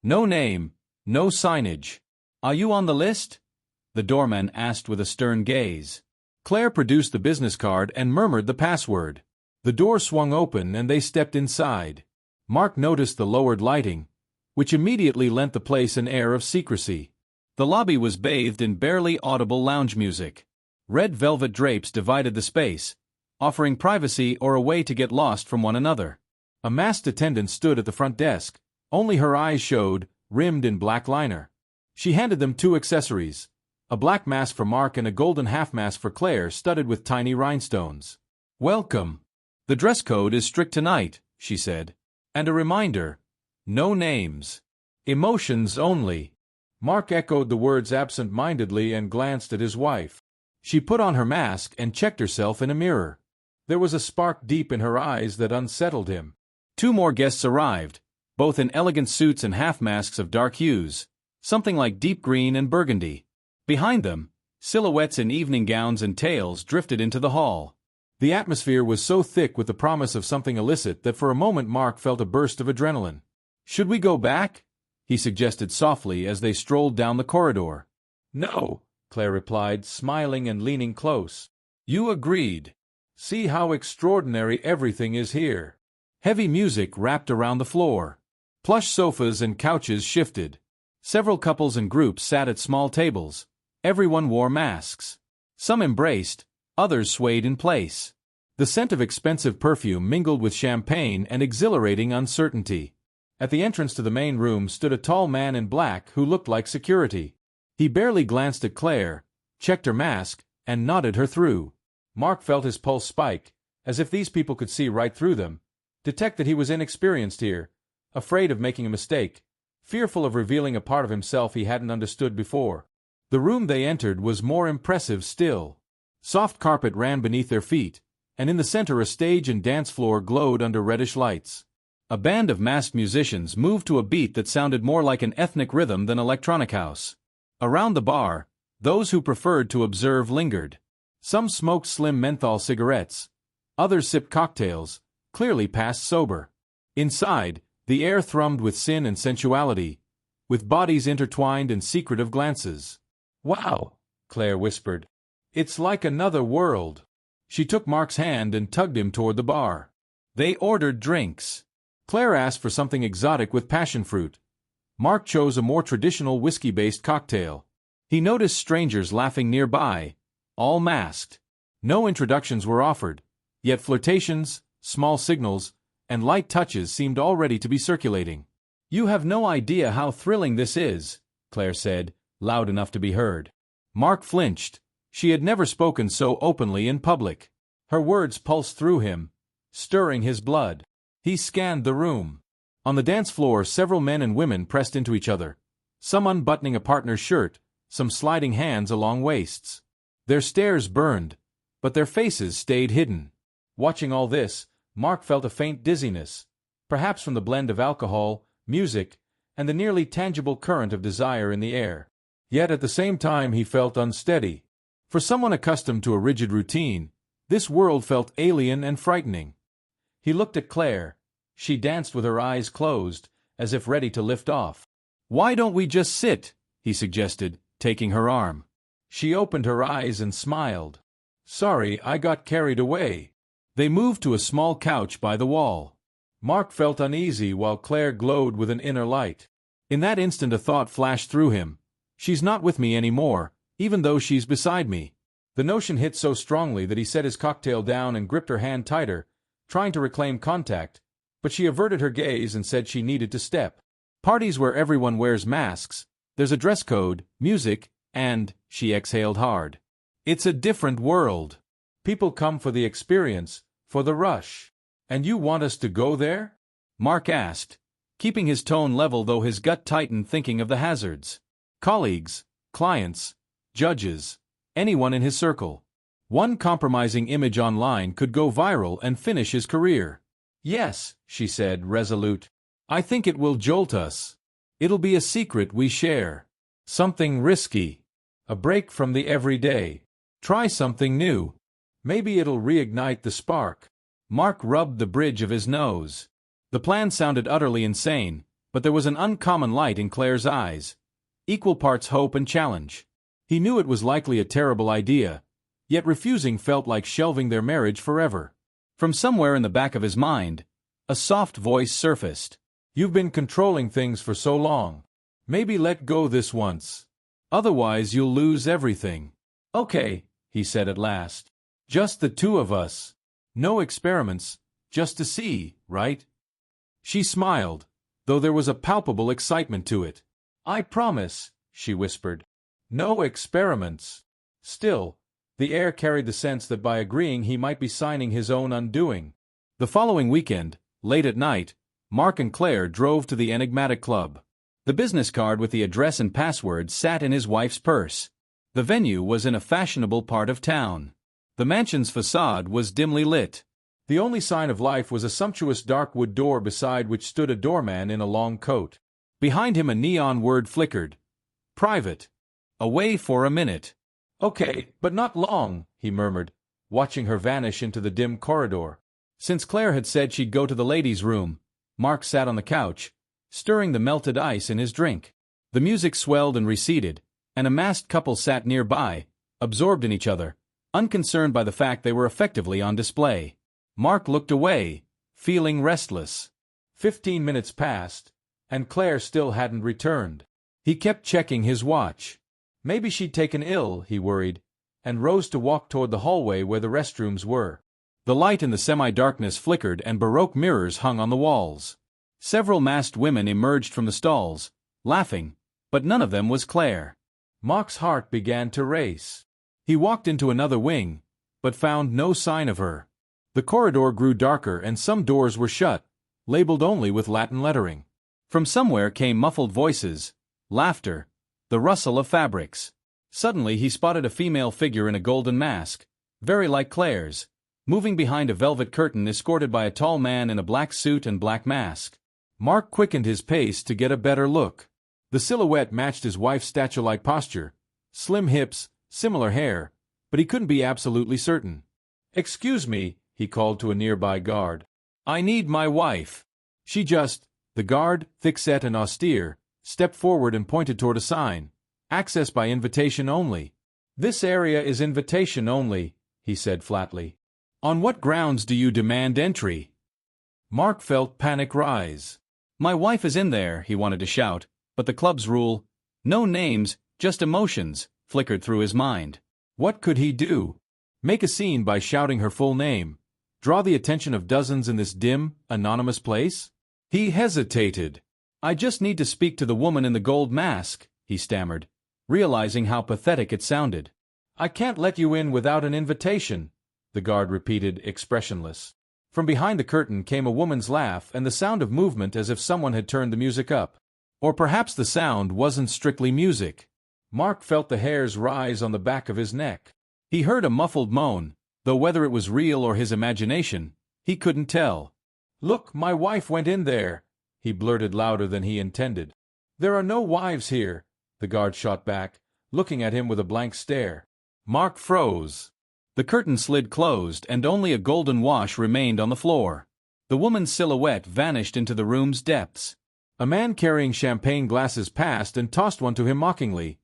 No name, no signage. Are you on the list? The doorman asked with a stern gaze. Claire produced the business card and murmured the password. The door swung open and they stepped inside. Mark noticed the lowered lighting, which immediately lent the place an air of secrecy. The lobby was bathed in barely audible lounge music. Red velvet drapes divided the space, offering privacy or a way to get lost from one another. A masked attendant stood at the front desk. Only her eyes showed, rimmed in black liner. She handed them two accessories, a black mask for Mark and a golden half-mask for Claire studded with tiny rhinestones. Welcome. The dress code is strict tonight, she said. And a reminder, no names. Emotions only. Mark echoed the words absent-mindedly and glanced at his wife. She put on her mask and checked herself in a mirror. There was a spark deep in her eyes that unsettled him. Two more guests arrived, both in elegant suits and half-masks of dark hues, something like deep green and burgundy. Behind them, silhouettes in evening gowns and tails drifted into the hall. The atmosphere was so thick with the promise of something illicit that for a moment Mark felt a burst of adrenaline. "Should we go back?" he suggested softly as they strolled down the corridor. "No," Claire replied, smiling and leaning close. "You agreed. See how extraordinary everything is here." Heavy music wrapped around the floor. Plush sofas and couches shifted. Several couples and groups sat at small tables. Everyone wore masks. Some embraced, others swayed in place. The scent of expensive perfume mingled with champagne and exhilarating uncertainty. At the entrance to the main room stood a tall man in black who looked like security. He barely glanced at Claire, checked her mask, and nodded her through. Mark felt his pulse spike, as if these people could see right through them, detect that he was inexperienced here, afraid of making a mistake, fearful of revealing a part of himself he hadn't understood before. The room they entered was more impressive still. Soft carpet ran beneath their feet, and in the center a stage and dance floor glowed under reddish lights. A band of masked musicians moved to a beat that sounded more like an ethnic rhythm than electronic house. Around the bar, those who preferred to observe lingered. Some smoked slim menthol cigarettes. Others sipped cocktails, clearly past sober. Inside, the air thrummed with sin and sensuality, with bodies intertwined in secretive glances. "Wow," Claire whispered. "It's like another world." She took Mark's hand and tugged him toward the bar. They ordered drinks. Claire asked for something exotic with passion fruit. Mark chose a more traditional whiskey-based cocktail. He noticed strangers laughing nearby, all masked. No introductions were offered, yet flirtations, small signals, and light touches seemed already to be circulating. "You have no idea how thrilling this is," Claire said, loud enough to be heard. Mark flinched. She had never spoken so openly in public. Her words pulsed through him, stirring his blood. He scanned the room. On the dance floor several men and women pressed into each other, some unbuttoning a partner's shirt, some sliding hands along waists. Their stares burned, but their faces stayed hidden. Watching all this, Mark felt a faint dizziness, perhaps from the blend of alcohol, music, and the nearly tangible current of desire in the air. Yet at the same time he felt unsteady. For someone accustomed to a rigid routine, this world felt alien and frightening. He looked at Claire. She danced with her eyes closed, as if ready to lift off. "Why don't we just sit?" he suggested, taking her arm. She opened her eyes and smiled. "Sorry, I got carried away." They moved to a small couch by the wall. Mark felt uneasy while Claire glowed with an inner light. In that instant a thought flashed through him. She's not with me anymore, even though she's beside me. The notion hit so strongly that he set his cocktail down and gripped her hand tighter, trying to reclaim contact, but she averted her gaze and said she needed to step. Parties where everyone wears masks, there's a dress code, music, and, she exhaled hard. It's a different world. People come for the experience, for the rush. "And you want us to go there?" Mark asked, keeping his tone level though his gut tightened thinking of the hazards. Colleagues, clients, judges, anyone in his circle. One compromising image online could go viral and finish his career. "Yes," she said, resolute. "I think it will jolt us. It'll be a secret we share. Something risky. A break from the everyday. Try something new. Maybe it'll reignite the spark." Mark rubbed the bridge of his nose. The plan sounded utterly insane, but there was an uncommon light in Claire's eyes, equal parts hope and challenge. He knew it was likely a terrible idea, yet refusing felt like shelving their marriage forever. From somewhere in the back of his mind, a soft voice surfaced. "You've been controlling things for so long. Maybe let go this once. Otherwise you'll lose everything." "Okay," he said at last. "Just the two of us. No experiments, just to see, right?" She smiled, though there was a palpable excitement to it. "I promise," she whispered. "No experiments." Still, the air carried the sense that by agreeing he might be signing his own undoing. The following weekend, late at night, Mark and Claire drove to the enigmatic club. The business card with the address and password sat in his wife's purse. The venue was in a fashionable part of town. The mansion's facade was dimly lit. The only sign of life was a sumptuous dark wood door beside which stood a doorman in a long coat. Behind him a neon word flickered. "Private. Away for a minute." "Okay, but not long," he murmured, watching her vanish into the dim corridor. Since Claire had said she'd go to the ladies' room, Mark sat on the couch, stirring the melted ice in his drink. The music swelled and receded, and a masked couple sat nearby, absorbed in each other, unconcerned by the fact they were effectively on display. Mark looked away, feeling restless. 15 minutes passed, and Claire still hadn't returned. He kept checking his watch. Maybe she'd taken ill, he worried, and rose to walk toward the hallway where the restrooms were. The light in the semi-darkness flickered and Baroque mirrors hung on the walls. Several masked women emerged from the stalls, laughing, but none of them was Claire. Mark's heart began to race. He walked into another wing, but found no sign of her. The corridor grew darker and some doors were shut, labeled only with Latin lettering. From somewhere came muffled voices, laughter, the rustle of fabrics. Suddenly he spotted a female figure in a golden mask, very like Claire's, moving behind a velvet curtain escorted by a tall man in a black suit and black mask. Mark quickened his pace to get a better look. The silhouette matched his wife's statue-like posture, slim hips, similar hair, but he couldn't be absolutely certain. "Excuse me," he called to a nearby guard. "I need my wife." The guard, thick-set and austere, stepped forward and pointed toward a sign. "Access by invitation only." "This area is invitation only," he said flatly. "On what grounds do you demand entry?" Mark felt panic rise. "My wife is in there," he wanted to shout, but the club's rule, "No names, just emotions," flickered through his mind. What could he do? Make a scene by shouting her full name? Draw the attention of dozens in this dim, anonymous place? He hesitated. "I just need to speak to the woman in the gold mask," he stammered, realizing how pathetic it sounded. "I can't let you in without an invitation," the guard repeated, expressionless. From behind the curtain came a woman's laugh and the sound of movement as if someone had turned the music up. Or perhaps the sound wasn't strictly music. Mark felt the hairs rise on the back of his neck. He heard a muffled moan, though whether it was real or his imagination, he couldn't tell. "Look, my wife went in there," he blurted louder than he intended. "There are no wives here," the guard shot back, looking at him with a blank stare. Mark froze. The curtain slid closed and only a golden wash remained on the floor. The woman's silhouette vanished into the room's depths. A man carrying champagne glasses passed and tossed one to him mockingly.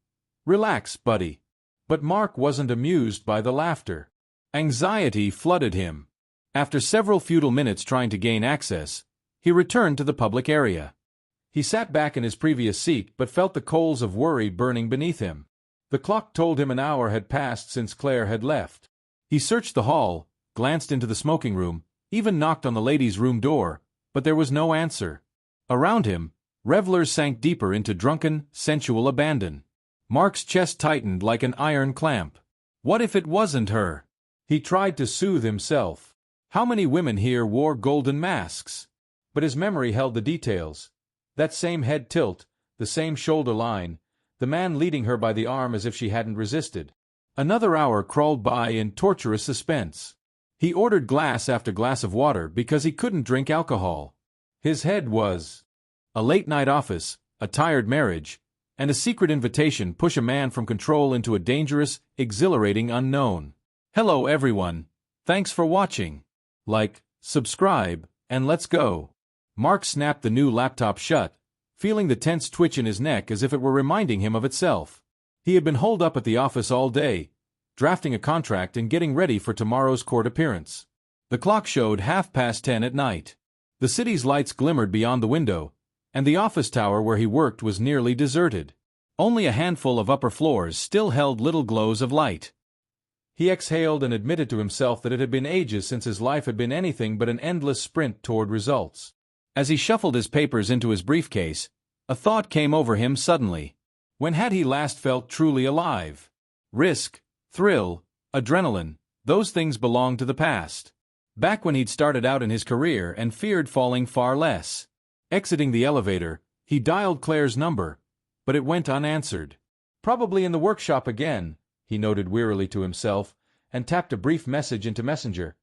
"Relax, buddy." But Mark wasn't amused by the laughter. Anxiety flooded him. After several futile minutes trying to gain access, he returned to the public area. He sat back in his previous seat but felt the coals of worry burning beneath him. The clock told him an hour had passed since Claire had left. He searched the hall, glanced into the smoking room, even knocked on the ladies' room door, but there was no answer. Around him, revelers sank deeper into drunken, sensual abandon. Mark's chest tightened like an iron clamp. What if it wasn't her? He tried to soothe himself. How many women here wore golden masks? But his memory held the details. That same head tilt, the same shoulder line, the man leading her by the arm as if she hadn't resisted. Another hour crawled by in torturous suspense. He ordered glass after glass of water because he couldn't drink alcohol. His head was a late-night office, a tired marriage, and a secret invitation push a man from control into a dangerous, exhilarating unknown. Hello everyone. Thanks for watching. Like, subscribe, and let's go. Mark snapped the new laptop shut, feeling the tense twitch in his neck as if it were reminding him of itself. He had been holed up at the office all day, drafting a contract and getting ready for tomorrow's court appearance. The clock showed 10:30 at night. The city's lights glimmered beyond the window, and the office tower where he worked was nearly deserted. Only a handful of upper floors still held little glows of light. He exhaled and admitted to himself that it had been ages since his life had been anything but an endless sprint toward results. As he shuffled his papers into his briefcase, a thought came over him suddenly. When had he last felt truly alive? Risk, thrill, adrenaline, those things belonged to the past. Back when he'd started out in his career and feared falling far less. Exiting the elevator, he dialed Claire's number, but it went unanswered. Probably in the workshop again, he noted wearily to himself, and tapped a brief message into Messenger.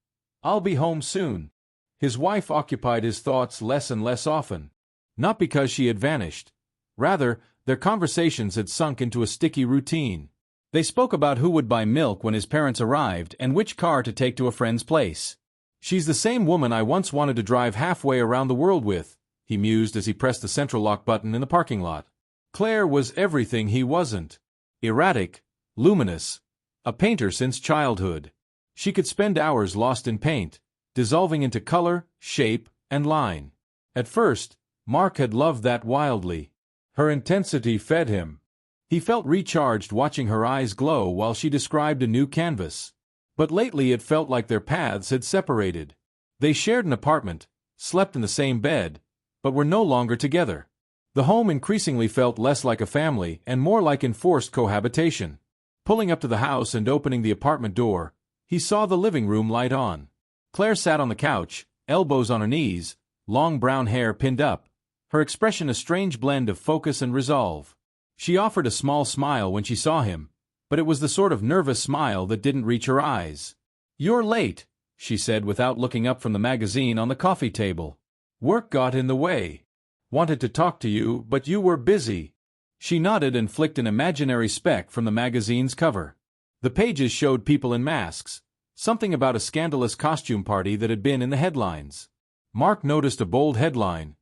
I'll be home soon. His wife occupied his thoughts less and less often. Not because she had vanished. Rather, their conversations had sunk into a sticky routine. They spoke about who would buy milk when his parents arrived and which car to take to a friend's place. She's the same woman I once wanted to drive halfway around the world with, he mused as he pressed the central lock button in the parking lot. Claire was everything he wasn't. Erratic, luminous, a painter since childhood. She could spend hours lost in paint, dissolving into color, shape, and line. At first, Mark had loved that wildly. Her intensity fed him. He felt recharged watching her eyes glow while she described a new canvas. But lately it felt like their paths had separated. They shared an apartment, slept in the same bed, but were no longer together. The home increasingly felt less like a family and more like enforced cohabitation. Pulling up to the house and opening the apartment door, he saw the living room light on. Claire sat on the couch, elbows on her knees, long brown hair pinned up, her expression a strange blend of focus and resolve. She offered a small smile when she saw him, but it was the sort of nervous smile that didn't reach her eyes. "You're late," she said without looking up from the magazine on the coffee table. "Work got in the way. Wanted to talk to you, but you were busy." She nodded and flicked an imaginary speck from the magazine's cover. The pages showed people in masks, something about a scandalous costume party that had been in the headlines. Mark noticed a bold headline,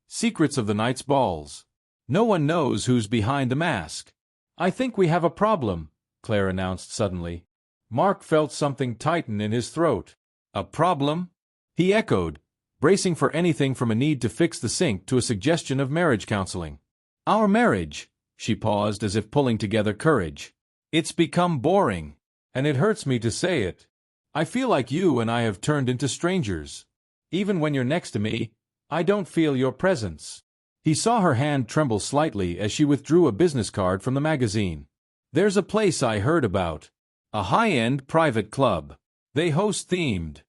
"Secrets of the Night's Balls. No one knows who's behind the mask." "I think we have a problem," Claire announced suddenly. Mark felt something tighten in his throat. "A problem?" he echoed, bracing for anything from a need to fix the sink to a suggestion of marriage counseling. "Our marriage," she paused as if pulling together courage. "It's become boring, and it hurts me to say it. I feel like you and I have turned into strangers. Even when you're next to me, I don't feel your presence." He saw her hand tremble slightly as she withdrew a business card from the magazine. "There's a place I heard about. A high-end private club. They host themed.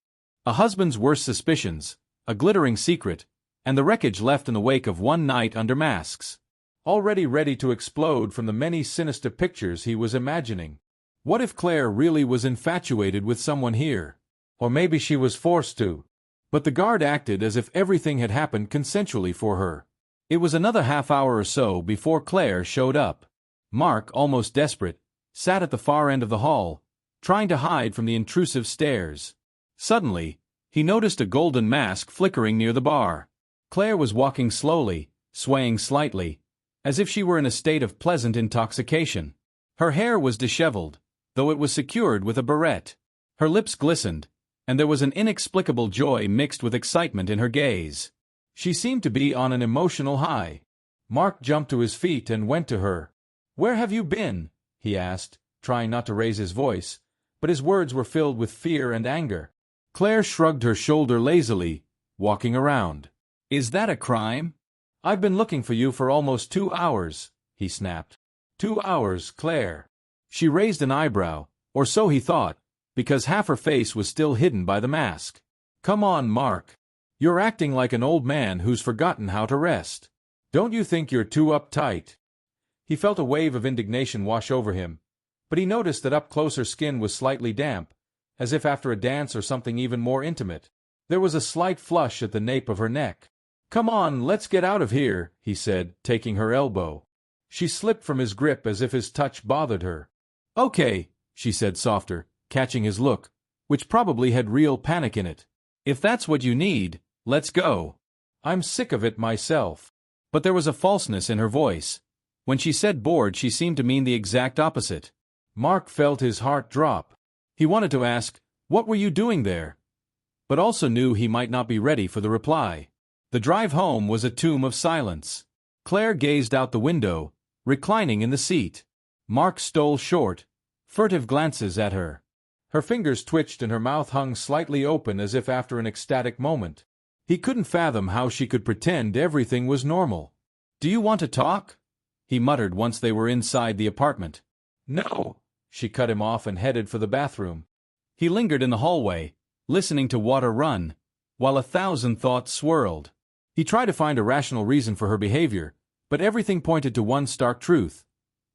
A husband's worst suspicions, a glittering secret, and the wreckage left in the wake of one night under masks." Already ready to explode from the many sinister pictures he was imagining. What if Claire really was infatuated with someone here? Or maybe she was forced to. But the guard acted as if everything had happened consensually for her. It was another half hour or so before Claire showed up. Mark, almost desperate, sat at the far end of the hall, trying to hide from the intrusive stares. Suddenly, he noticed a golden mask flickering near the bar. Claire was walking slowly, swaying slightly, as if she were in a state of pleasant intoxication. Her hair was disheveled, though it was secured with a barrette. Her lips glistened, and there was an inexplicable joy mixed with excitement in her gaze. She seemed to be on an emotional high. Mark jumped to his feet and went to her. "Where have you been?" he asked, trying not to raise his voice, but his words were filled with fear and anger. Claire shrugged her shoulder lazily, walking around. "Is that a crime?" "I've been looking for you for almost 2 hours, he snapped. 2 hours, Claire." She raised an eyebrow, or so he thought, because half her face was still hidden by the mask. "Come on, Mark. You're acting like an old man who's forgotten how to rest. Don't you think you're too uptight?" He felt a wave of indignation wash over him, but he noticed that up close her skin was slightly damp, as if after a dance or something even more intimate. There was a slight flush at the nape of her neck. "Come on, let's get out of here," he said, taking her elbow. She slipped from his grip as if his touch bothered her. "Okay," she said softer, catching his look, which probably had real panic in it. "If that's what you need, let's go. I'm sick of it myself." But there was a falseness in her voice. When she said bored, she seemed to mean the exact opposite. Mark felt his heart drop. He wanted to ask, "What were you doing there?" but also knew he might not be ready for the reply. The drive home was a tomb of silence. Claire gazed out the window, reclining in the seat. Mark stole short, furtive glances at her. Her fingers twitched and her mouth hung slightly open as if after an ecstatic moment. He couldn't fathom how she could pretend everything was normal. "Do you want to talk?" he muttered once they were inside the apartment. "No," she cut him off and headed for the bathroom. He lingered in the hallway, listening to water run, while 1,000 thoughts swirled. He tried to find a rational reason for her behavior, but everything pointed to one stark truth.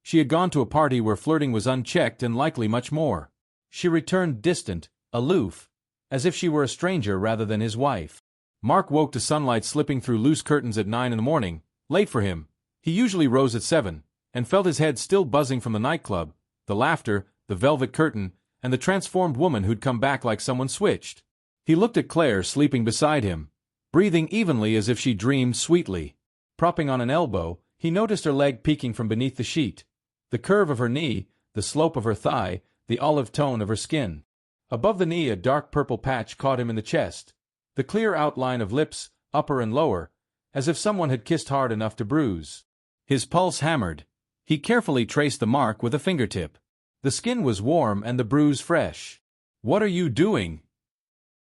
She had gone to a party where flirting was unchecked and likely much more. She returned distant, aloof, as if she were a stranger rather than his wife. Mark woke to sunlight slipping through loose curtains at 9 in the morning, late for him. He usually rose at 7, and felt his head still buzzing from the nightclub, the laughter, the velvet curtain, and the transformed woman who'd come back like someone switched. He looked at Claire sleeping beside him, breathing evenly as if she dreamed sweetly. Propping on an elbow, he noticed her leg peeking from beneath the sheet, the curve of her knee, the slope of her thigh, the olive tone of her skin. Above the knee a dark purple patch caught him in the chest, the clear outline of lips, upper and lower, as if someone had kissed hard enough to bruise. His pulse hammered. He carefully traced the mark with a fingertip. The skin was warm and the bruise fresh. "What are you doing?"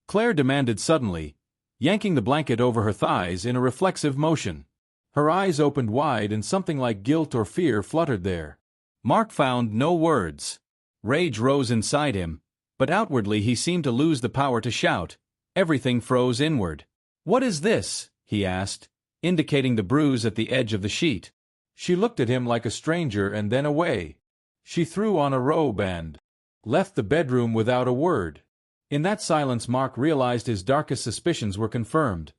Claire demanded suddenly, yanking the blanket over her thighs in a reflexive motion. Her eyes opened wide and something like guilt or fear fluttered there. Mark found no words. Rage rose inside him, but outwardly he seemed to lose the power to shout. Everything froze inward. "What is this?" he asked, indicating the bruise at the edge of the sheet. She looked at him like a stranger and then away. She threw on a robe and left the bedroom without a word. In that silence Mark realized his darkest suspicions were confirmed.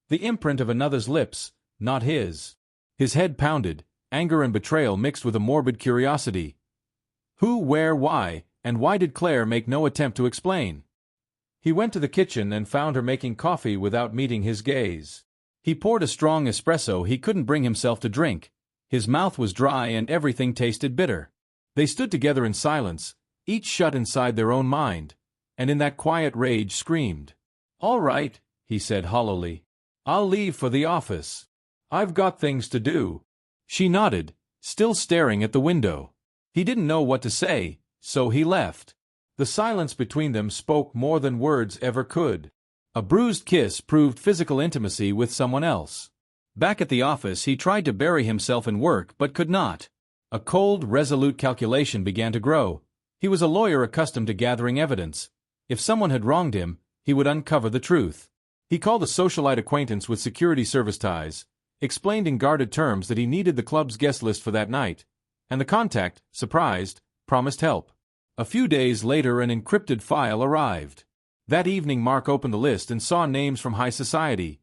The imprint of another's lips, not his. His head pounded, anger and betrayal mixed with a morbid curiosity. Who, where, why, and why did Claire make no attempt to explain? He went to the kitchen and found her making coffee without meeting his gaze. He poured a strong espresso he couldn't bring himself to drink. His mouth was dry and everything tasted bitter. They stood together in silence, each shut inside their own mind, and in that quiet rage screamed. "All right," he said hollowly. "I'll leave for the office. I've got things to do." She nodded, still staring at the window. He didn't know what to say, so he left. The silence between them spoke more than words ever could. A bruised kiss proved physical intimacy with someone else. Back at the office he tried to bury himself in work but could not. A cold, resolute calculation began to grow. He was a lawyer accustomed to gathering evidence. If someone had wronged him, he would uncover the truth. He called a socialite acquaintance with security service ties, explained in guarded terms that he needed the club's guest list for that night, and the contact, surprised, promised help. A few days later an encrypted file arrived. That evening Mark opened the list and saw names from high society.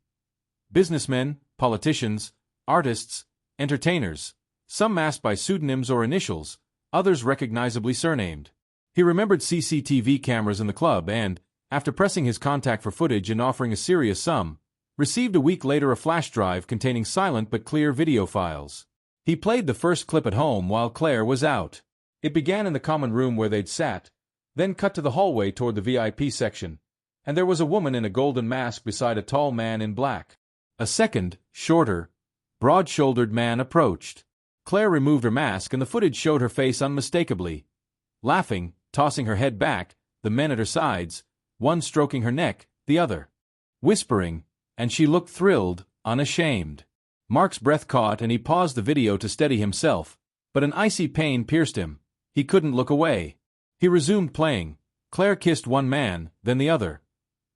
Businessmen, politicians, artists, entertainers. Some masked by pseudonyms or initials, others recognizably surnamed. He remembered CCTV cameras in the club and, after pressing his contact for footage and offering a serious sum, received a week later a flash drive containing silent but clear video files. He played the first clip at home while Claire was out. It began in the common room where they'd sat, then cut to the hallway toward the VIP section, and there was a woman in a golden mask beside a tall man in black. A second, shorter, broad-shouldered man approached. Claire removed her mask and the footage showed her face unmistakably. Laughing, tossing her head back, the men at her sides, one stroking her neck, the other whispering, and she looked thrilled, unashamed. Mark's breath caught and he paused the video to steady himself, but an icy pain pierced him. He couldn't look away. He resumed playing. Claire kissed one man, then the other.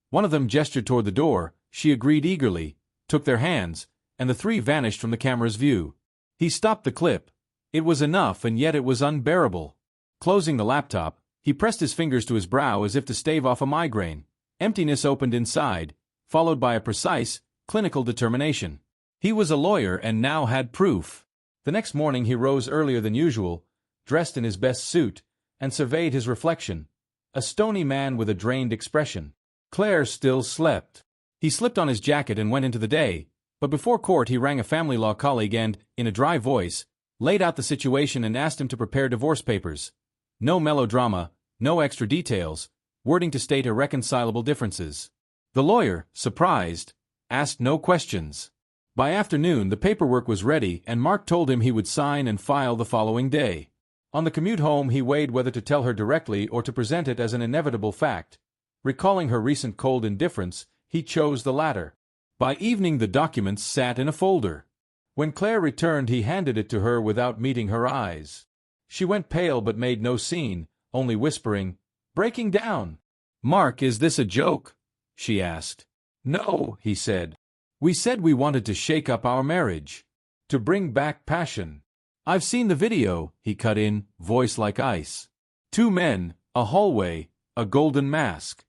One of them gestured toward the door, she agreed eagerly, took their hands, and the three vanished from the camera's view. He stopped the clip. It was enough and yet it was unbearable. Closing the laptop, he pressed his fingers to his brow as if to stave off a migraine. Emptiness opened inside, followed by a precise, clinical determination. He was a lawyer and now had proof. The next morning he rose earlier than usual, dressed in his best suit, and surveyed his reflection. A stony man with a drained expression. Claire still slept. He slipped on his jacket and went into the day, But before court he rang a family law colleague and, in a dry voice, laid out the situation and asked him to prepare divorce papers. No melodrama, no extra details, wording to state irreconcilable differences. The lawyer, surprised, asked no questions. By afternoon the paperwork was ready and Mark told him he would sign and file the following day. On the commute home he weighed whether to tell her directly or to present it as an inevitable fact. Recalling her recent cold indifference, he chose the latter. By evening the documents sat in a folder. When Claire returned he handed it to her without meeting her eyes. She went pale but made no scene, only whispering, "Breaking down." "Mark, is this a joke?" she asked. "No," he said. "We said we wanted to shake up our marriage. To bring back passion." "I've seen the video," he cut in, voice like ice. Two men, a hallway, a golden mask.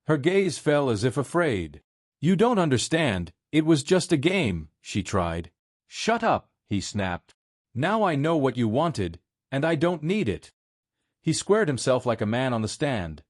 Her gaze fell as if afraid. "You don't understand, it was just a game," she tried. "Shut up," he snapped. "Now I know what you wanted, and I don't need it." He squared himself like a man on the stand.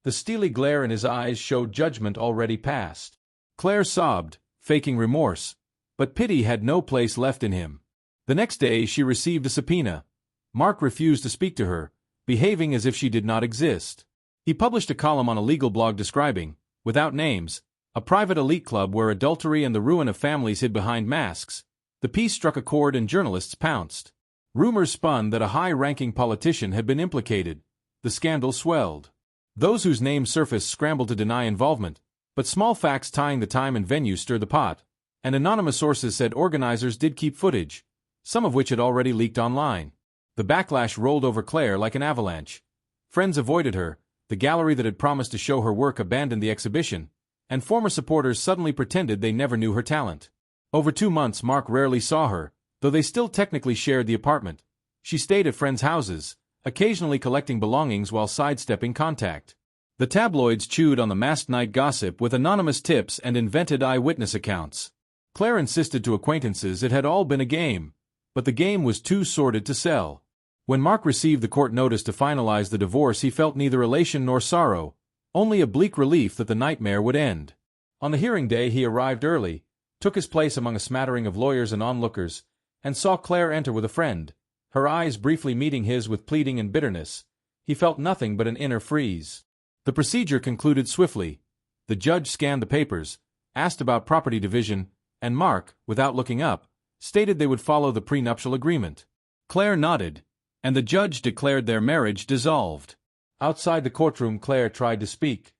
The steely glare in his eyes showed judgment already past. Claire sobbed, faking remorse, but pity had no place left in him. The next day she received a subpoena. Mark refused to speak to her, behaving as if she did not exist. He published a column on a legal blog describing, without names, a private elite club where adultery and the ruin of families hid behind masks. The piece struck a chord and journalists pounced. Rumors spun that a high-ranking politician had been implicated. The scandal swelled. Those whose names surfaced scrambled to deny involvement, but small facts tying the time and venue stirred the pot, and anonymous sources said organizers did keep footage, some of which had already leaked online. The backlash rolled over Claire like an avalanche. Friends avoided her, the gallery that had promised to show her work abandoned the exhibition, and former supporters suddenly pretended they never knew her talent. Over 2 months Mark rarely saw her, though they still technically shared the apartment. She stayed at friends' houses, occasionally collecting belongings while sidestepping contact. The tabloids chewed on the masked night gossip with anonymous tips and invented eyewitness accounts. Claire insisted to acquaintances it had all been a game, but the game was too sordid to sell. When Mark received the court notice to finalize the divorce he felt neither elation nor sorrow, only a bleak relief that the nightmare would end. On the hearing day he arrived early, took his place among a smattering of lawyers and onlookers, and saw Claire enter with a friend, her eyes briefly meeting his with pleading and bitterness. He felt nothing but an inner freeze. The procedure concluded swiftly. The judge scanned the papers, asked about property division, and Mark, without looking up, stated they would follow the prenuptial agreement. Claire nodded, and the judge declared their marriage dissolved. Outside the courtroom Claire tried to speak.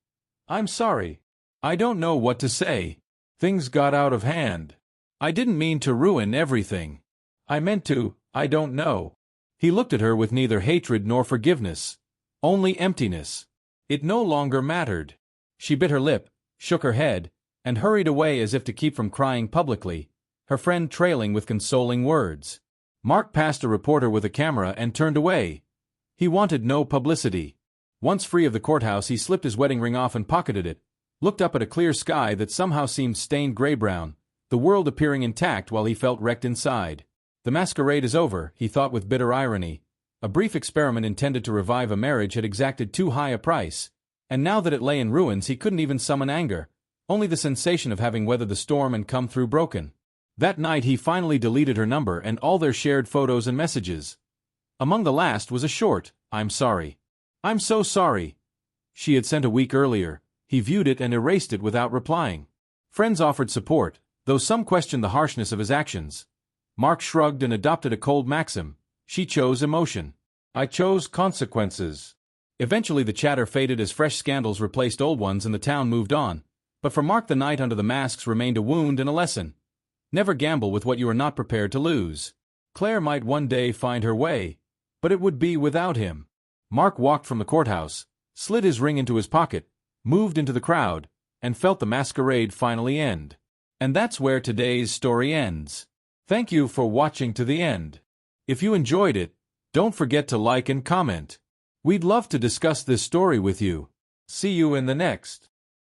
"I'm sorry. I don't know what to say. Things got out of hand. I didn't mean to ruin everything. I meant to, I don't know." He looked at her with neither hatred nor forgiveness, only emptiness. It no longer mattered. She bit her lip, shook her head, and hurried away as if to keep from crying publicly, her friend trailing with consoling words. Mark passed a reporter with a camera and turned away. He wanted no publicity. Once free of the courthouse he slipped his wedding ring off and pocketed it, looked up at a clear sky that somehow seemed stained gray-brown, the world appearing intact while he felt wrecked inside. The masquerade is over, he thought with bitter irony. A brief experiment intended to revive a marriage had exacted too high a price, and now that it lay in ruins he couldn't even summon anger, only the sensation of having weathered the storm and come through broken. That night he finally deleted her number and all their shared photos and messages. Among the last was a short, "I'm sorry. I'm so sorry," she had sent a week earlier. He viewed it and erased it without replying. Friends offered support, though some questioned the harshness of his actions. Mark shrugged and adopted a cold maxim. She chose emotion. "I chose consequences." Eventually the chatter faded as fresh scandals replaced old ones and the town moved on. But for Mark the night under the masks remained a wound and a lesson. Never gamble with what you are not prepared to lose. Claire might one day find her way, but it would be without him. Mark walked from the courthouse, slid his ring into his pocket, moved into the crowd, and felt the masquerade finally end. And that's where today's story ends. Thank you for watching to the end. If you enjoyed it, don't forget to like and comment. We'd love to discuss this story with you. See you in the next.